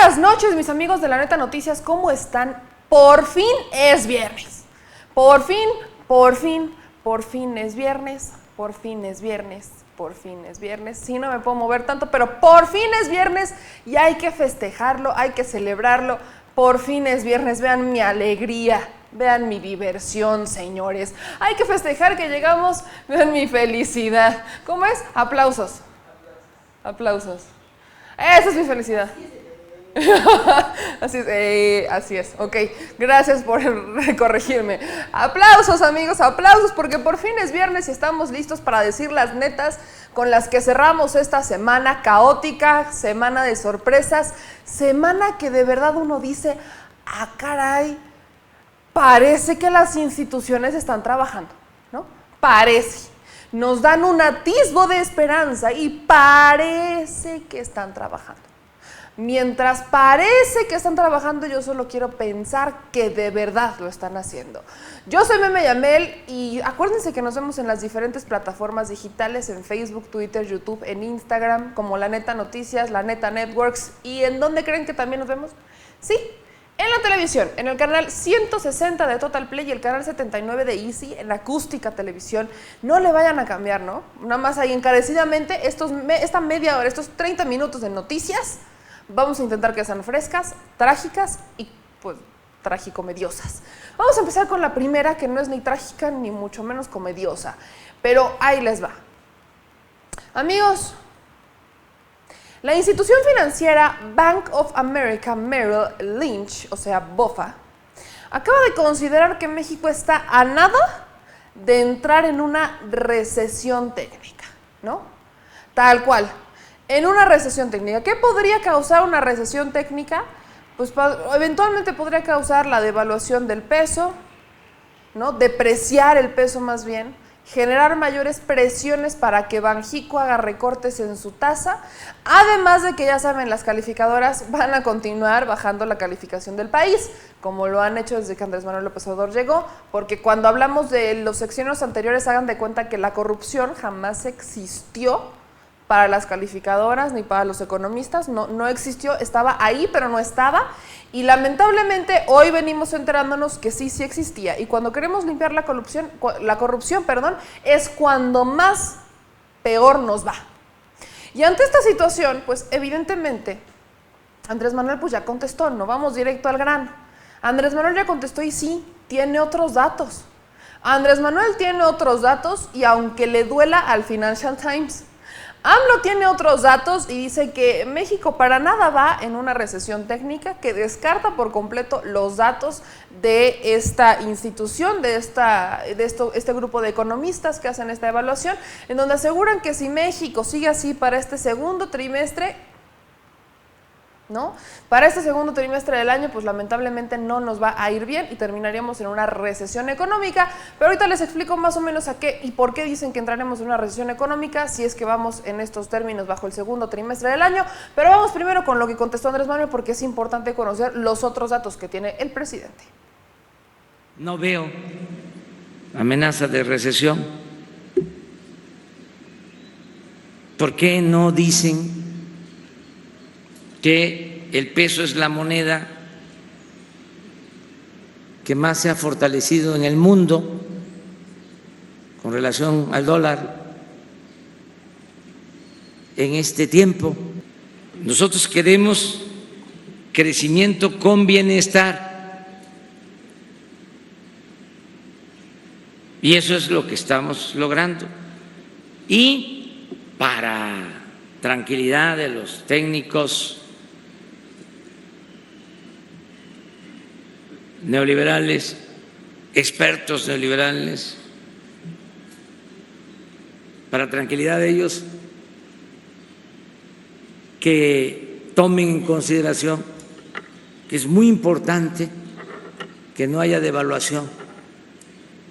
buenas noches, mis amigos de La Neta Noticias, ¿cómo están? Por fin es viernes. Por fin es viernes. Por fin es viernes. Por fin es viernes. Sí, no me puedo mover tanto, pero por fin es viernes y hay que festejarlo, hay que celebrarlo. Por fin es viernes, vean mi alegría, vean mi diversión, señores. Hay que festejar que llegamos, vean mi felicidad. ¿Cómo es? Aplausos. Aplausos. Esa es mi felicidad. Así es, ok, gracias por corregirme. Aplausos, amigos, aplausos, porque por fin es viernes y estamos listos para decir las netas con las que cerramos esta semana caótica, semana de sorpresas, semana que de verdad uno dice, ah, caray, parece que las instituciones están trabajando, ¿no? Parece. Nos dan un atisbo de esperanza y parece que están trabajando. Mientras parece que están trabajando, yo solo quiero pensar que de verdad lo están haciendo. Yo soy Meme Yamel y acuérdense que nos vemos en las diferentes plataformas digitales, en Facebook, Twitter, YouTube, en Instagram, como La Neta Noticias, La Neta Networks. ¿Y en dónde creen que también nos vemos? Sí, en la televisión, en el canal 160 de Total Play y el canal 79 de Easy, en la Acústica Televisión. No le vayan a cambiar, ¿no? Nada más ahí encarecidamente, esta media hora, estos 30 minutos de noticias, vamos a intentar que sean frescas, trágicas y pues tragicomediosas. Vamos a empezar con la primera, que no es ni trágica ni mucho menos comediosa, pero ahí les va. Amigos, la institución financiera Bank of America Merrill Lynch, o sea, BOFA, acaba de considerar que México está a nada de entrar en una recesión técnica, ¿no? Tal cual. En una recesión técnica. ¿Qué podría causar una recesión técnica? Pues eventualmente podría causar la devaluación del peso, ¿no? Depreciar el peso más bien, generar mayores presiones para que Banxico haga recortes en su tasa, además de que ya saben, las calificadoras van a continuar bajando la calificación del país, como lo han hecho desde que Andrés Manuel López Obrador llegó, porque cuando hablamos de los sexenios anteriores, hagan de cuenta que la corrupción jamás existió para las calificadoras ni para los economistas, no existió, estaba ahí pero no estaba, y lamentablemente hoy venimos enterándonos que sí existía, y cuando queremos limpiar la corrupción, es cuando más peor nos va. Y ante esta situación, pues evidentemente Andrés Manuel pues ya contestó, no vamos directo al grano. Andrés Manuel ya contestó y sí, tiene otros datos. Andrés Manuel tiene otros datos y aunque le duela al Financial Times, AMLO tiene otros datos y dice que México para nada va en una recesión técnica, que descarta por completo los datos de esta institución, de este grupo de economistas que hacen esta evaluación, en donde aseguran que si México sigue así para este segundo trimestre, ¿no? Para este segundo trimestre del año, pues lamentablemente no nos va a ir bien y terminaríamos en una recesión económica, pero ahorita les explico más o menos a qué y por qué dicen que entraremos en una recesión económica si es que vamos en estos términos bajo el segundo trimestre del año, pero vamos primero con lo que contestó Andrés Manuel porque es importante conocer los otros datos que tiene el presidente. No veo amenaza de recesión. ¿Por qué no dicen que el peso es la moneda que más se ha fortalecido en el mundo con relación al dólar en este tiempo? Nosotros queremos crecimiento con bienestar y eso es lo que estamos logrando. Y para tranquilidad de los técnicos neoliberales, expertos neoliberales, para tranquilidad de ellos, que tomen en consideración que es muy importante que no haya devaluación,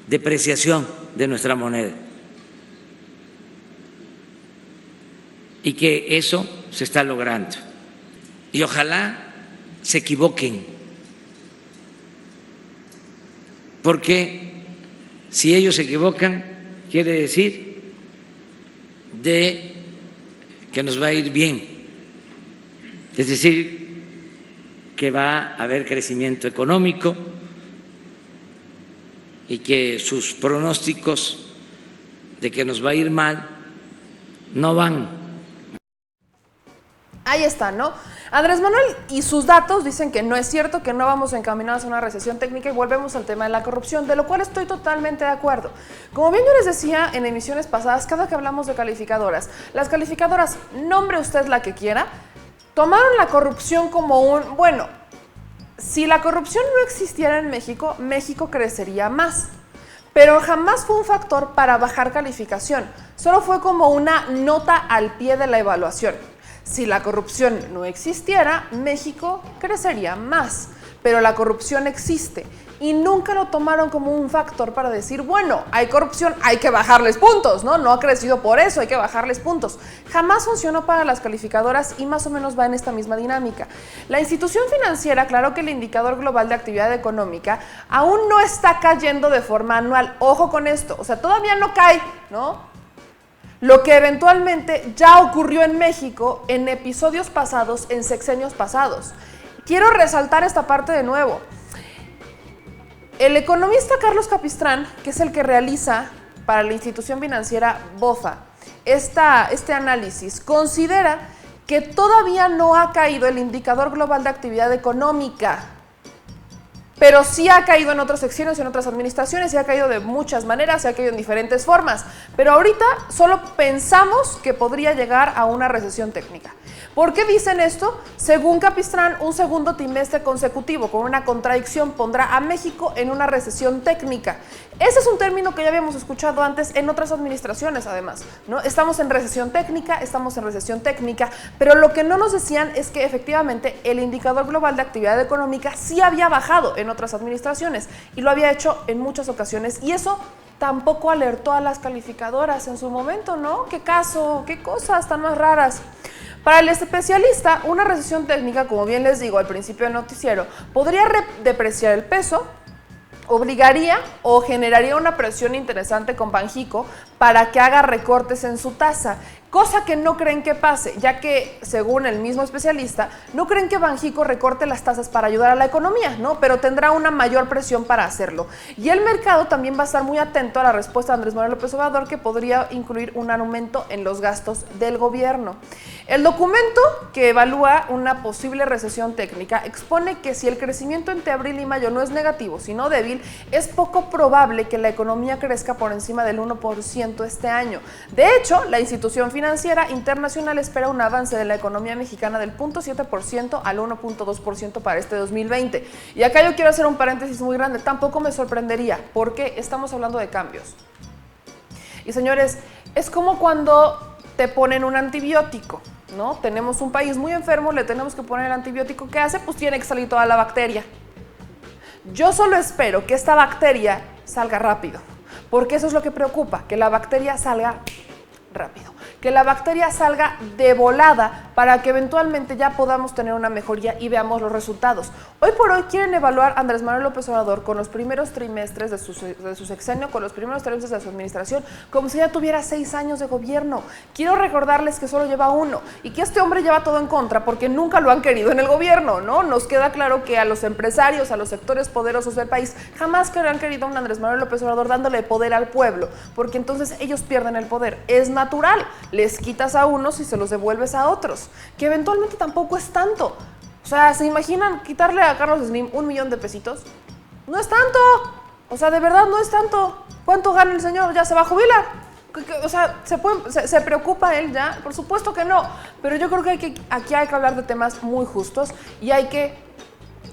depreciación de nuestra moneda y que eso se está logrando. Y ojalá se equivoquen, porque si ellos se equivocan, quiere decir de que nos va a ir bien. Es decir, que va a haber crecimiento económico y que sus pronósticos de que nos va a ir mal no van. Ahí está, ¿no? Andrés Manuel y sus datos dicen que no es cierto, que no vamos encaminados a una recesión técnica y volvemos al tema de la corrupción, de lo cual estoy totalmente de acuerdo. Como bien yo les decía en emisiones pasadas, cada que hablamos de calificadoras, las calificadoras, nombre usted la que quiera, tomaron la corrupción como un, bueno, si la corrupción no existiera en México, México crecería más. Pero jamás fue un factor para bajar calificación, solo fue como una nota al pie de la evaluación. Si la corrupción no existiera, México crecería más, pero la corrupción existe y nunca lo tomaron como un factor para decir, bueno, hay corrupción, hay que bajarles puntos, ¿no? No ha crecido por eso, hay que bajarles puntos. Jamás funcionó para las calificadoras y más o menos va en esta misma dinámica. La institución financiera, claro que el indicador global de actividad económica aún no está cayendo de forma anual. Ojo con esto, o sea, todavía no cae, ¿no? Lo que eventualmente ya ocurrió en México en episodios pasados, en sexenios pasados. Quiero resaltar esta parte de nuevo. El economista Carlos Capistrán, que es el que realiza para la institución financiera BofA este análisis, considera que todavía no ha caído el indicador global de actividad económica, pero sí ha caído en otros sexenios, en otras administraciones, y ha caído de muchas maneras, se ha caído en diferentes formas. Pero ahorita solo pensamos que podría llegar a una recesión técnica. ¿Por qué dicen esto? Según Capistrán, un segundo trimestre consecutivo con una contradicción pondrá a México en una recesión técnica. Ese es un término que ya habíamos escuchado antes en otras administraciones, además, ¿no? Estamos en recesión técnica, pero lo que no nos decían es que efectivamente el indicador global de actividad económica sí había bajado en otras administraciones y lo había hecho en muchas ocasiones, y eso tampoco alertó a las calificadoras en su momento, ¿no? ¿Qué caso? ¿Qué cosas tan más raras? Para el especialista, una recesión técnica, como bien les digo al principio del noticiero, podría depreciar el peso, obligaría o generaría una presión interesante con Banxico para que haga recortes en su tasa, cosa que no creen que pase, ya que, según el mismo especialista, no creen que Banxico recorte las tasas para ayudar a la economía, ¿no? Pero tendrá una mayor presión para hacerlo. Y el mercado también va a estar muy atento a la respuesta de Andrés Manuel López Obrador, que podría incluir un aumento en los gastos del gobierno. El documento que evalúa una posible recesión técnica expone que si el crecimiento entre abril y mayo no es negativo, sino débil, es poco probable que la economía crezca por encima del 1% este año. De hecho, la institución financiera internacional espera un avance de la economía mexicana del 0.7% al 1.2% para este 2020. Y acá yo quiero hacer un paréntesis muy grande, tampoco me sorprendería, porque estamos hablando de cambios. Y señores, es como cuando te ponen un antibiótico, ¿no? Tenemos un país muy enfermo, le tenemos que poner el antibiótico. ¿Qué hace? Pues tiene que salir toda la bacteria. Yo solo espero que esta bacteria salga rápido, porque eso es lo que preocupa, que la bacteria salga rápido, que la bacteria salga de volada para que eventualmente ya podamos tener una mejoría y veamos los resultados. Hoy por hoy quieren evaluar a Andrés Manuel López Obrador con los primeros trimestres de su sexenio, con los primeros trimestres de su administración, como si ya tuviera 6 años de gobierno. Quiero recordarles que solo lleva 1 y que este hombre lleva todo en contra porque nunca lo han querido en el gobierno, ¿no? Nos queda claro que a los empresarios, a los sectores poderosos del país, jamás que han querido a un Andrés Manuel López Obrador dándole poder al pueblo, porque entonces ellos pierden el poder. Es natural, les quitas a unos y se los devuelves a otros, que eventualmente tampoco es tanto. O sea, ¿se imaginan quitarle a Carlos Slim 1 millón de pesitos? No es tanto, o sea, de verdad no es tanto. ¿Cuánto gana el señor? ¿Ya se va a jubilar? O sea, ¿se preocupa él ya? Por supuesto que no, pero yo creo que aquí hay que hablar de temas muy justos y hay que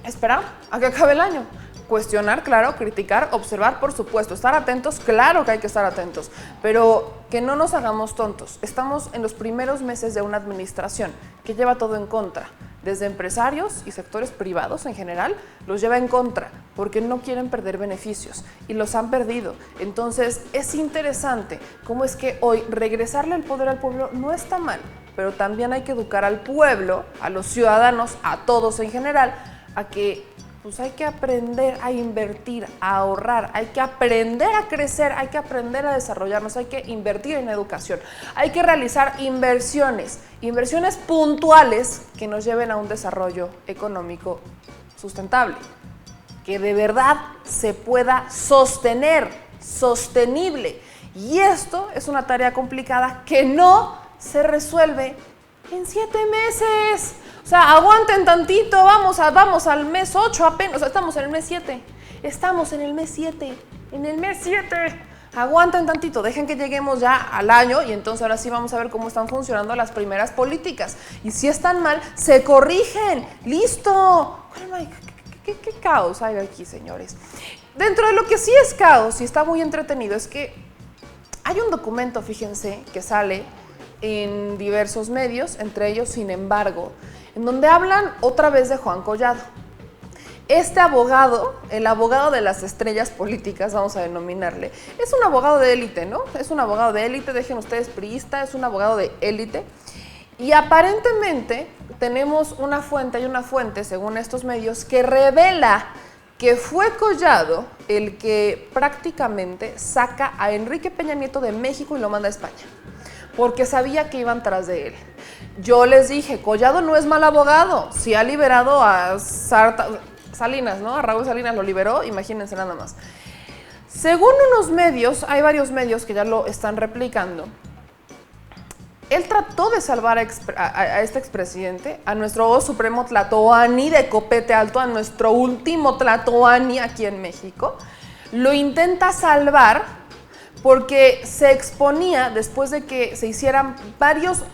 esperar a que acabe el año. Cuestionar, claro, criticar, observar, por supuesto, estar atentos, claro que hay que estar atentos, pero que no nos hagamos tontos. Estamos en los primeros meses de una administración que lleva todo en contra, desde empresarios y sectores privados en general, los lleva en contra porque no quieren perder beneficios y los han perdido. Entonces es interesante cómo es que hoy regresarle el poder al pueblo no está mal, pero también hay que educar al pueblo, a los ciudadanos, a todos en general, a que pues hay que aprender a invertir, a ahorrar, hay que aprender a crecer, hay que aprender a desarrollarnos, hay que invertir en educación, hay que realizar inversiones puntuales que nos lleven a un desarrollo económico sustentable, que de verdad se pueda sostener, sostenible. Y esto es una tarea complicada que no se resuelve en 7 meses. O sea, aguanten tantito, vamos al mes 8 apenas, o sea, estamos en el mes 7. Estamos en el mes 7, Aguanten tantito, dejen que lleguemos ya al año y entonces ahora sí vamos a ver cómo están funcionando las primeras políticas. Y si están mal, se corrigen. ¡Listo! ¿Qué caos hay aquí, señores? Dentro de lo que sí es caos y está muy entretenido es que hay un documento, fíjense, que sale en diversos medios, entre ellos Sin Embargo, en donde hablan otra vez de Juan Collado. Este abogado, el abogado de las estrellas políticas, vamos a denominarle, es un abogado de élite, ¿no? Es un abogado de élite, dejen ustedes priista, es un abogado de élite. Y aparentemente tenemos una fuente, según estos medios, que revela que fue Collado el que prácticamente saca a Enrique Peña Nieto de México y lo manda a España, porque sabía que iban tras de él. Yo les dije, Collado no es mal abogado, si ha liberado a Salinas, ¿no? A Raúl Salinas lo liberó, imagínense nada más. Según unos medios, hay varios medios que ya lo están replicando, él trató de salvar a este expresidente, a nuestro supremo tlatoani de copete alto, a nuestro último tlatoani aquí en México. Lo intenta salvar porque se exponía, después de que se hicieran varios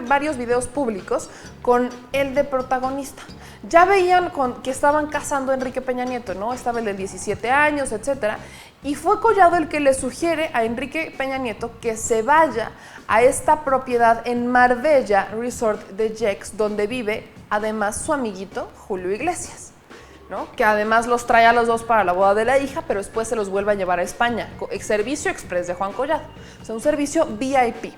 varios videos públicos con él de protagonista. Ya veían que estaban cazando a Enrique Peña Nieto, ¿no? Estaba el de 17 años, etcétera. Y fue Collado el que le sugiere a Enrique Peña Nieto que se vaya a esta propiedad en Marbella Resort de Jex, donde vive además su amiguito Julio Iglesias, ¿no? Que además los trae a los dos para la boda de la hija, pero después se los vuelve a llevar a España. Servicio express de Juan Collado, o sea, un servicio VIP.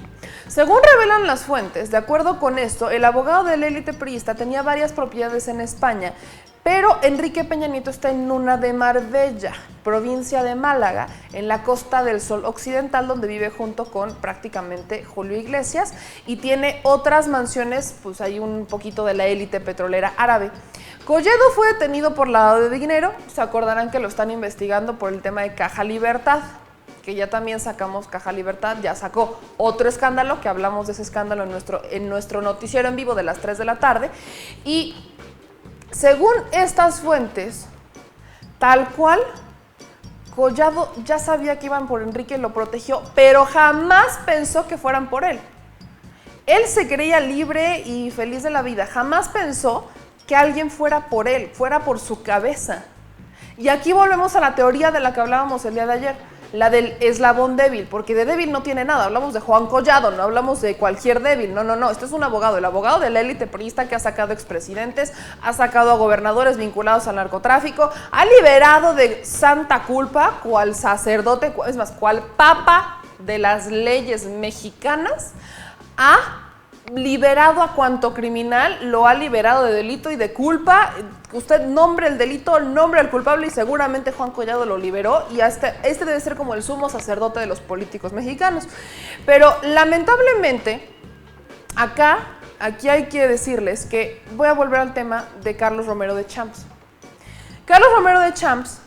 Según revelan las fuentes, de acuerdo con esto, el abogado del élite priista tenía varias propiedades en España, pero Enrique Peña Nieto está en una de Marbella, provincia de Málaga, en la Costa del Sol occidental, donde vive junto con prácticamente Julio Iglesias, y tiene otras mansiones, pues hay un poquito de la élite petrolera árabe. Collado fue detenido por lavado de dinero, se acordarán que lo están investigando por el tema de Caja Libertad, que ya también sacamos Caja Libertad, ya sacó otro escándalo, que hablamos de ese escándalo en nuestro noticiero en vivo de las 3 de la tarde, y según estas fuentes, tal cual, Collado ya sabía que iban por Enrique y lo protegió, pero jamás pensó que fueran por él. Él se creía libre y feliz de la vida, jamás pensó que alguien fuera por él, fuera por su cabeza. Y aquí volvemos a la teoría de la que hablábamos el día de ayer, la del eslabón débil, porque de débil no tiene nada, hablamos de Juan Collado, no hablamos de cualquier débil, no, este es un abogado, el abogado de la élite priista que ha sacado expresidentes, ha sacado a gobernadores vinculados al narcotráfico, ha liberado de santa culpa cual sacerdote, es más, cual papa de las leyes mexicanas, ha liberado a cuanto criminal, lo ha liberado de delito y de culpa. Usted nombre el delito, nombre al culpable y seguramente Juan Collado lo liberó, y este debe ser como el sumo sacerdote de los políticos mexicanos. Pero lamentablemente, aquí hay que decirles que voy a volver al tema de Carlos Romero de Champs. Carlos Romero de Champs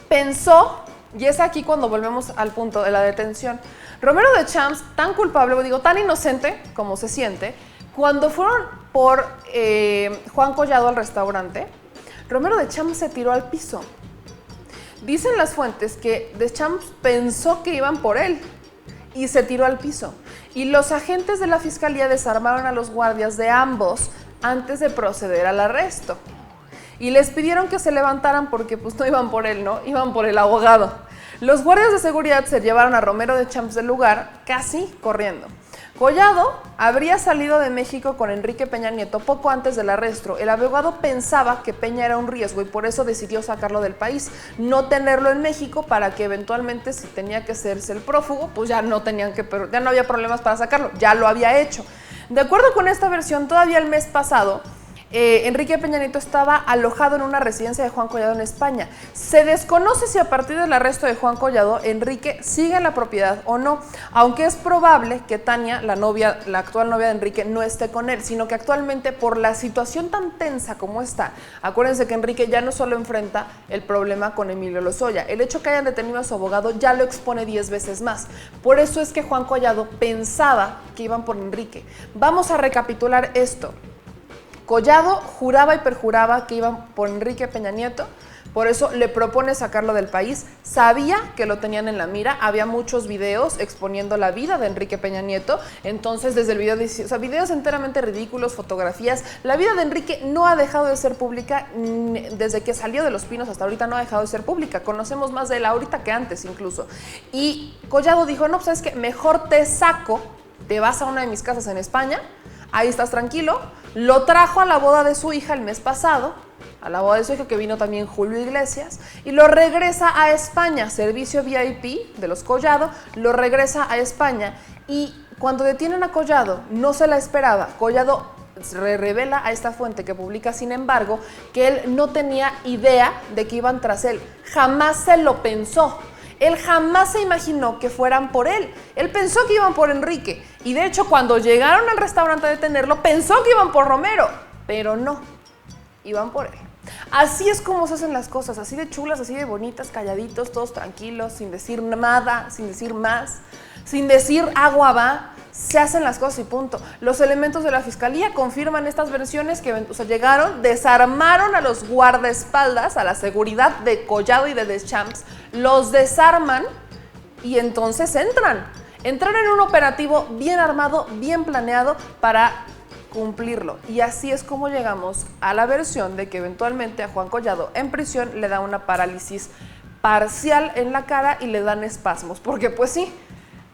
pensó, y es aquí cuando volvemos al punto de la detención, Romero de Champs, tan culpable, tan inocente como se siente, cuando fueron por Juan Collado al restaurante, Romero de Champs se tiró al piso. Dicen las fuentes que de Champs pensó que iban por él y se tiró al piso. Y los agentes de la fiscalía desarmaron a los guardias de ambos antes de proceder al arresto. Y les pidieron que se levantaran porque pues no iban por él, ¿no? Iban por el abogado. Los guardias de seguridad se llevaron a Romero de Champs del lugar casi corriendo. Collado habría salido de México con Enrique Peña Nieto poco antes del arresto. El abogado pensaba que Peña era un riesgo y por eso decidió sacarlo del país, no tenerlo en México para que eventualmente, si tenía que hacerse el prófugo, pues ya no había problemas para sacarlo, ya lo había hecho. De acuerdo con esta versión, todavía el mes pasado, Enrique Peña Nieto estaba alojado en una residencia de Juan Collado en España. Se desconoce si a partir del arresto de Juan Collado, Enrique sigue en la propiedad o no, aunque es probable que Tania, la actual novia de Enrique, no esté con él, sino que actualmente por la situación tan tensa como está, acuérdense que Enrique ya no solo enfrenta el problema con Emilio Lozoya, el hecho que hayan detenido a su abogado ya lo expone 10 veces más. Por eso es que Juan Collado pensaba que iban por Enrique. Vamos a recapitular esto. Collado juraba y perjuraba que iban por Enrique Peña Nieto, por eso le propone sacarlo del país. Sabía que lo tenían en la mira, había muchos videos exponiendo la vida de Enrique Peña Nieto, entonces desde el video, o sea, videos enteramente ridículos, fotografías. La vida de Enrique no ha dejado de ser pública desde que salió de Los Pinos hasta ahorita, no ha dejado de ser pública. Conocemos más de él ahorita que antes incluso. Y Collado dijo, no, pues sabes que mejor te saco, te vas a una de mis casas en España, ahí estás tranquilo. Lo trajo a la boda de su hija el mes pasado, a la boda de su hija que vino también Julio Iglesias, y lo regresa a España, servicio VIP de los Collado, lo regresa a España. Y cuando detienen a Collado, no se la esperaba. Collado revela a esta fuente que publica, sin embargo, que él no tenía idea de que iban tras él, jamás se lo pensó. Él jamás se imaginó que fueran por él. Él pensó que iban por Enrique. Y de hecho, cuando llegaron al restaurante a detenerlo, pensó que iban por Romero. Pero no, iban por él. Así es como se hacen las cosas, así de chulas, así de bonitas, calladitos, todos tranquilos, sin decir nada, sin decir más, sin decir agua va. Se hacen las cosas y punto. Los elementos de la fiscalía confirman estas versiones que, o sea, llegaron, desarmaron a los guardaespaldas, a la seguridad de Collado y de Deschamps, los desarman y entonces entran en un operativo bien armado, bien planeado para cumplirlo. Y así es como llegamos a la versión de que eventualmente a Juan Collado en prisión le da una parálisis parcial en la cara y le dan espasmos, porque pues sí,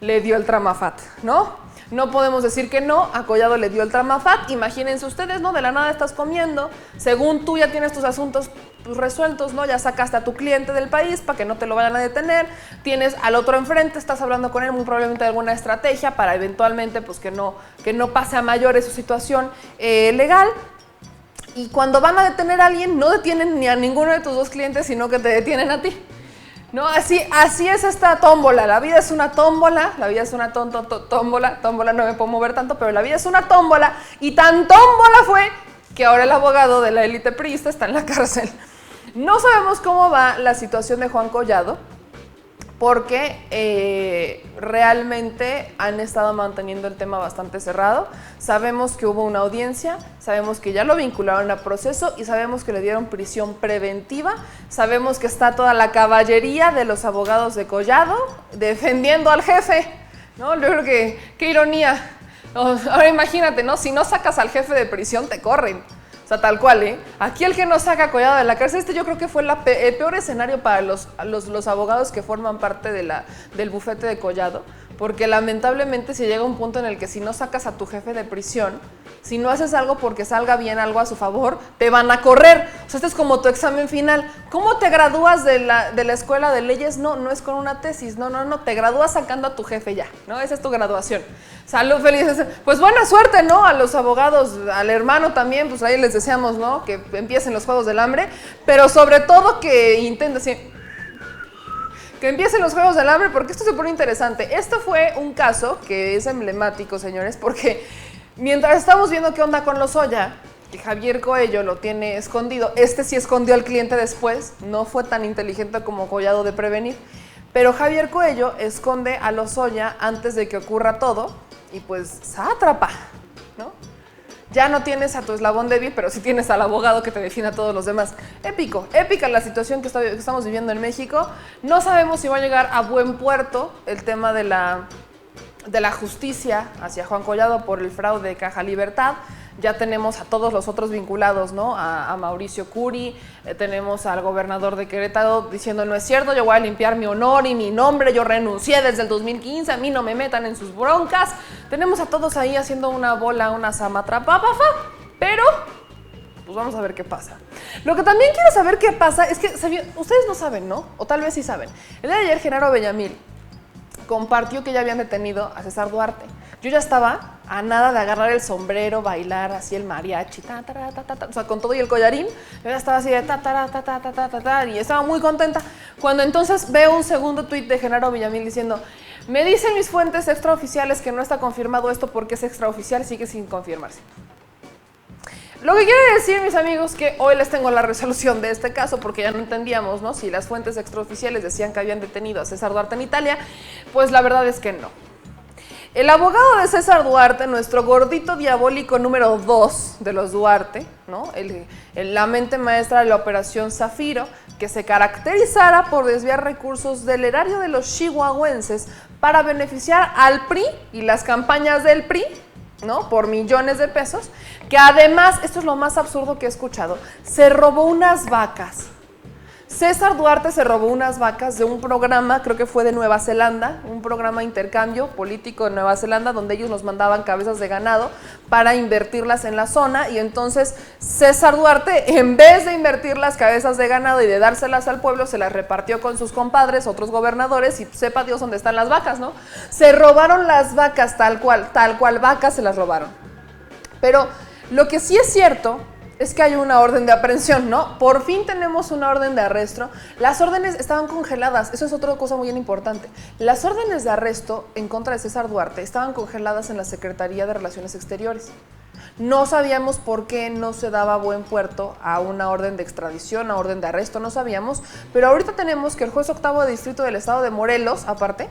le dio el Tramafat, ¿no? No podemos decir que no, a Collado le dio el Tramafat. Imagínense ustedes, ¿no? De la nada estás comiendo, según tú ya tienes tus asuntos resueltos, ¿no? Ya sacaste a tu cliente del país para que no te lo vayan a detener, tienes al otro enfrente, estás hablando con él muy probablemente de alguna estrategia para eventualmente pues que no pase a mayores su situación legal. Y cuando van a detener a alguien, no detienen ni a ninguno de tus dos clientes, sino que te detienen a ti. No, así es esta tómbola. La vida es una tómbola, la vida es una tómbola no me puedo mover tanto, pero la vida es una tómbola, y tan tómbola fue que ahora el abogado de la élite priista está en la cárcel. No sabemos cómo va la situación de Juan Collado, porque realmente han estado manteniendo el tema bastante cerrado. Sabemos que hubo una audiencia, sabemos que ya lo vincularon a proceso y sabemos que le dieron prisión preventiva. Sabemos que está toda la caballería de los abogados de Collado defendiendo al jefe, ¿no? Yo creo que qué ironía. Ahora imagínate, ¿no? Si no sacas al jefe de prisión, te corren. O sea, tal cual, ¿eh? Aquí el que no saca a Collado de la cárcel, yo creo que fue el peor escenario para los abogados que forman parte del bufete de Collado, porque lamentablemente se llega a un punto en el que si no sacas a tu jefe de prisión, si no haces algo porque salga bien algo a su favor, te van a correr. O sea, este es como tu examen final. ¿Cómo te gradúas de la escuela de leyes? No es con una tesis, no, te gradúas sacando a tu jefe ya, ¿no? Esa es tu graduación. Salud, felices. Pues buena suerte, ¿no? A los abogados, al hermano también, pues ahí les deseamos, ¿no? Que empiecen los Juegos del Hambre, pero sobre todo que intenten, sí, que empiecen los Juegos del Hambre, porque esto se pone interesante. Esto fue un caso que es emblemático, señores, porque mientras estamos viendo qué onda con Lozoya, que Javier Coello lo tiene escondido, sí escondió al cliente después, no fue tan inteligente como Collado de prevenir, pero Javier Coello esconde a Lozoya antes de que ocurra todo y pues sátrapa, ¿no? Ya no tienes a tu eslabón débil, pero sí tienes al abogado que te defiende a todos los demás. Épica la situación que estamos viviendo en México. No sabemos si va a llegar a buen puerto el tema de la justicia hacia Juan Collado por el fraude de Caja Libertad. Ya tenemos a todos los otros vinculados, ¿no? A Mauricio Curi, tenemos al gobernador de Querétaro diciendo no es cierto, yo voy a limpiar mi honor y mi nombre, yo renuncié desde el 2015, a mí no me metan en sus broncas. Tenemos a todos ahí haciendo una bola, una zamatrapapafa, pero pues vamos a ver qué pasa. Lo que también quiero saber qué pasa es que ustedes no saben, ¿no? O tal vez sí saben. El día de ayer Genaro Bellamil compartió que ya habían detenido a César Duarte. Yo ya estaba a nada de agarrar el sombrero, bailar así el mariachi, o sea, con todo y el collarín. Yo ya estaba así de y estaba muy contenta. Cuando entonces veo un segundo tuit de Genaro Villamil diciendo: me dicen mis fuentes extraoficiales que no está confirmado esto porque es extraoficial, sigue sin confirmarse. Lo que quiere decir, mis amigos, que hoy les tengo la resolución de este caso, porque ya no entendíamos, ¿no?, si las fuentes extraoficiales decían que habían detenido a César Duarte en Italia. Pues la verdad es que no. El abogado de César Duarte, nuestro gordito diabólico número 2 de los Duarte, ¿no?, la mente maestra de la Operación Zafiro, que se caracterizara por desviar recursos del erario de los chihuahuenses para beneficiar al PRI y las campañas del PRI, ¿no?, por millones de pesos, que además, esto es lo más absurdo que he escuchado, se robó unas vacas. César Duarte se robó unas vacas de un programa, creo que fue de Nueva Zelanda, un programa de intercambio político de Nueva Zelanda, donde ellos nos mandaban cabezas de ganado para invertirlas en la zona, y entonces César Duarte, en vez de invertir las cabezas de ganado y de dárselas al pueblo, se las repartió con sus compadres, otros gobernadores, y sepa Dios dónde están las vacas, ¿no? Se robaron las vacas tal cual vacas se las robaron. Pero lo que sí es cierto es que hay una orden de aprehensión, ¿no? Por fin tenemos una orden de arresto. Las órdenes estaban congeladas, eso es otra cosa muy importante. Las órdenes de arresto en contra de César Duarte estaban congeladas en la Secretaría de Relaciones Exteriores. No sabíamos por qué no se daba buen puerto a una orden de extradición, a orden de arresto, no sabíamos, pero ahorita tenemos que el juez octavo de distrito del estado de Morelos, aparte,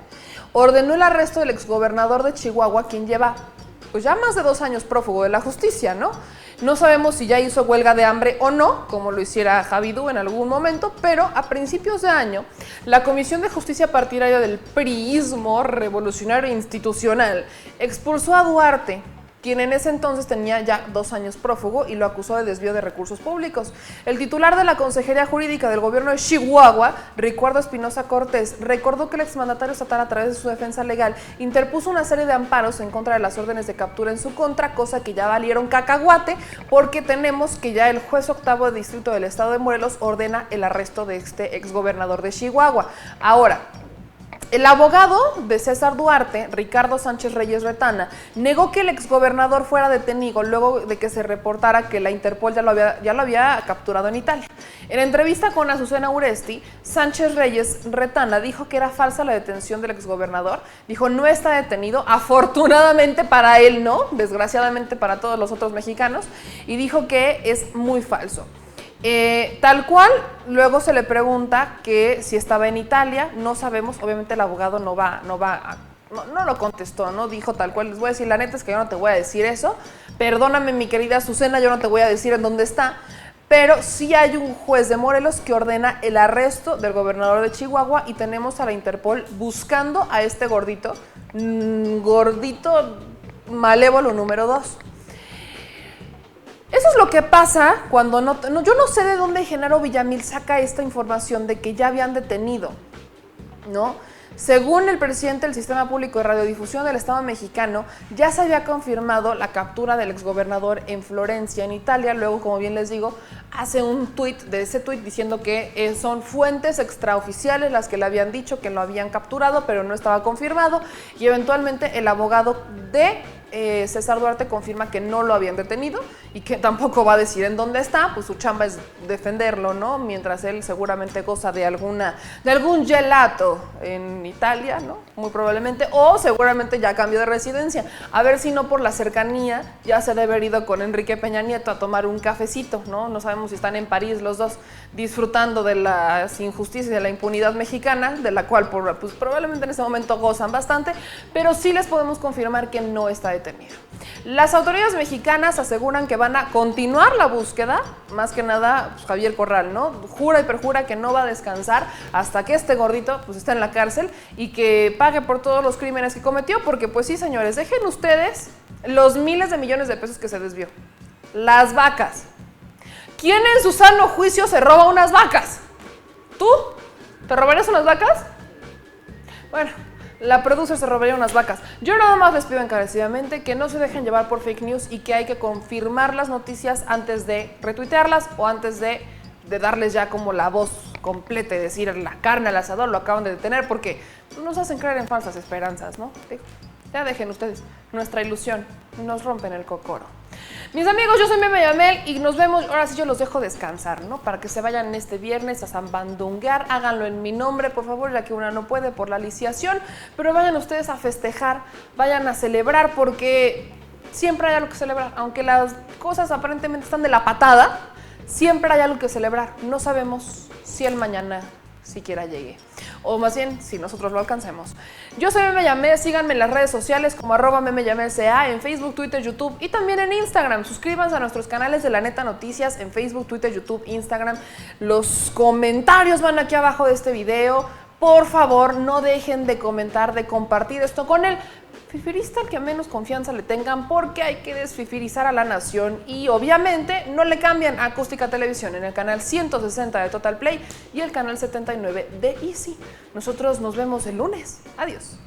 ordenó el arresto del exgobernador de Chihuahua, quien lleva pues ya más de 2 años prófugo de la justicia, ¿no? No sabemos si ya hizo huelga de hambre o no, como lo hiciera Javidú en algún momento, pero a principios de año, la Comisión de Justicia Partidaria del priismo revolucionario institucional expulsó a Duarte, quien en ese entonces tenía ya 2 años prófugo, y lo acusó de desvío de recursos públicos. El titular de la Consejería Jurídica del Gobierno de Chihuahua, Ricardo Espinosa Cortés, recordó que el exmandatario estatal, a través de su defensa legal, interpuso una serie de amparos en contra de las órdenes de captura en su contra, cosa que ya valieron cacahuate, porque tenemos que ya el juez octavo de distrito del estado de Morelos ordena el arresto de este exgobernador de Chihuahua. Ahora, el abogado de César Duarte, Ricardo Sánchez Reyes Retana, negó que el exgobernador fuera detenido luego de que se reportara que la Interpol ya lo había capturado en Italia. En entrevista con Azucena Uresti, Sánchez Reyes Retana dijo que era falsa la detención del exgobernador. Dijo: no está detenido, afortunadamente para él no, desgraciadamente para todos los otros mexicanos, y dijo que es muy falso. Tal cual, luego se le pregunta que si estaba en Italia, no sabemos, obviamente el abogado no lo contestó, no dijo tal cual. Les voy a decir, la neta es que yo no te voy a decir eso, perdóname mi querida Azucena, yo no te voy a decir en dónde está, pero sí hay un juez de Morelos que ordena el arresto del gobernador de Chihuahua, y tenemos a la Interpol buscando a este gordito malévolo número 2. Eso es lo que pasa cuando yo no sé de dónde Genaro Villamil saca esta información de que ya habían detenido, ¿no? Según el presidente del Sistema Público de Radiodifusión del Estado mexicano, ya se había confirmado la captura del exgobernador en Florencia, en Italia. Luego, como bien les digo, hace un tuit diciendo que son fuentes extraoficiales las que le habían dicho que lo habían capturado, pero no estaba confirmado. Y eventualmente el abogado de César Duarte confirma que no lo habían detenido y que tampoco va a decir en dónde está. Pues su chamba es defenderlo, ¿no? Mientras él seguramente goza de algún gelato en Italia, ¿no? Muy probablemente, o seguramente ya cambió de residencia. A ver si no, por la cercanía, ya se debe haber ido con Enrique Peña Nieto a tomar un cafecito, ¿no? No sabemos si están en París los dos disfrutando de las injusticias y de la impunidad mexicana, de la cual pues, probablemente en ese momento gozan bastante, pero sí les podemos confirmar que no está detenido. Las autoridades mexicanas aseguran que van a continuar la búsqueda, más que nada pues, Javier Corral, ¿no? Jura y perjura que no va a descansar hasta que este gordito pues esté en la cárcel y que pague por todos los crímenes que cometió, porque pues sí, señores, dejen ustedes los miles de millones de pesos que se desvió. Las vacas. ¿Quién en su sano juicio se roba unas vacas? ¿Tú? ¿Te robarías unas vacas? Bueno, la producer se robaría unas vacas. Yo nada más les pido encarecidamente que no se dejen llevar por fake news y que hay que confirmar las noticias antes de retuitearlas o antes de darles ya como la voz completa y decir la carne al asador lo acaban de detener, porque nos hacen creer en falsas esperanzas, ¿no? Ya dejen ustedes nuestra ilusión, nos rompen el cocoro. Mis amigos, yo soy Meme Yamel y nos vemos, ahora sí yo los dejo descansar, ¿no? Para que se vayan este viernes a zambandunguear, háganlo en mi nombre, por favor, ya que una no puede por la lisiación, pero vayan ustedes a festejar, vayan a celebrar, porque siempre hay algo que celebrar, aunque las cosas aparentemente están de la patada, siempre hay algo que celebrar, no sabemos si el mañana siquiera llegue, o más bien si nosotros lo alcancemos. Yo soy Meme Yamel, síganme en las redes sociales como @memeyamelca en Facebook, Twitter, YouTube y también en Instagram. Suscríbanse a nuestros canales de La Neta Noticias en Facebook, Twitter, YouTube, Instagram. Los comentarios van aquí abajo de este video. Por favor, no dejen de comentar, de compartir esto con el fifirista al que menos confianza le tengan, porque hay que desfifirizar a la nación y obviamente no le cambian a Acústica Televisión en el canal 160 de Total Play y el canal 79 de Easy. Nosotros nos vemos el lunes. Adiós.